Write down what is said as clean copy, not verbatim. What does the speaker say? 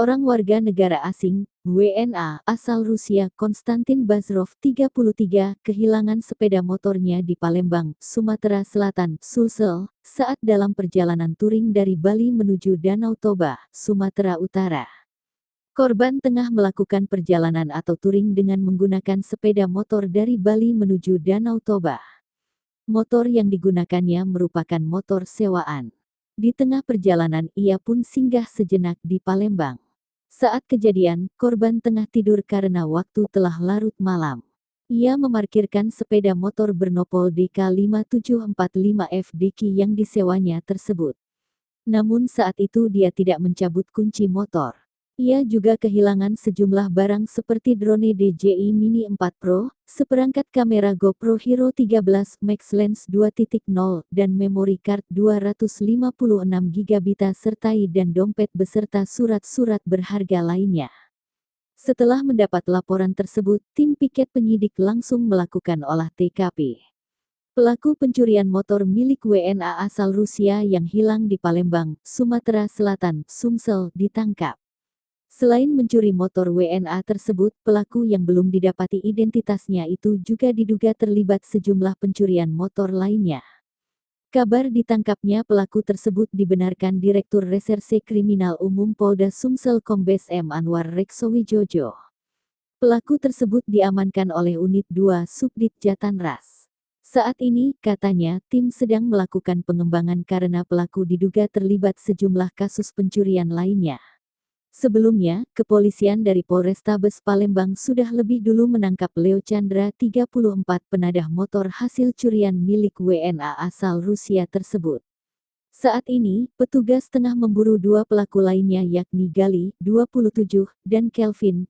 Seorang warga negara asing, WNA, asal Rusia Konstantin Bazrov 33 kehilangan sepeda motornya di Palembang, Sumatera Selatan, Sulsel, saat dalam perjalanan touring dari Bali menuju Danau Toba, Sumatera Utara. Korban tengah melakukan perjalanan atau touring dengan menggunakan sepeda motor dari Bali menuju Danau Toba. Motor yang digunakannya merupakan motor sewaan. Di tengah perjalanan ia pun singgah sejenak di Palembang. Saat kejadian, korban tengah tidur karena waktu telah larut malam. Ia memarkirkan sepeda motor bernopol DK5745FDQ yang disewanya tersebut. Namun saat itu dia tidak mencabut kunci motor. Ia juga kehilangan sejumlah barang seperti drone DJI Mini 4 Pro, seperangkat kamera GoPro Hero 13 Max Lens 2.0 dan memory card 256 GB sertai dan dompet beserta surat-surat berharga lainnya. Setelah mendapat laporan tersebut, tim piket penyidik langsung melakukan olah TKP. Pelaku pencurian motor milik WNA asal Rusia yang hilang di Palembang, Sumatera Selatan, Sumsel, ditangkap. Selain mencuri motor WNA tersebut, pelaku yang belum didapati identitasnya itu juga diduga terlibat sejumlah pencurian motor lainnya. Kabar ditangkapnya pelaku tersebut dibenarkan Direktur Reserse Kriminal Umum Polda Sumsel Kombes M. Anwar Reksowijojo. Pelaku tersebut diamankan oleh Unit 2 Subdit Jatanras. Saat ini, katanya, tim sedang melakukan pengembangan karena pelaku diduga terlibat sejumlah kasus pencurian lainnya. Sebelumnya, kepolisian dari Polrestabes Palembang sudah lebih dulu menangkap Leo Chandra 34 penadah motor hasil curian milik WNA asal Rusia tersebut. Saat ini, petugas tengah memburu dua pelaku lainnya yakni Gali, 27, dan Kelvin,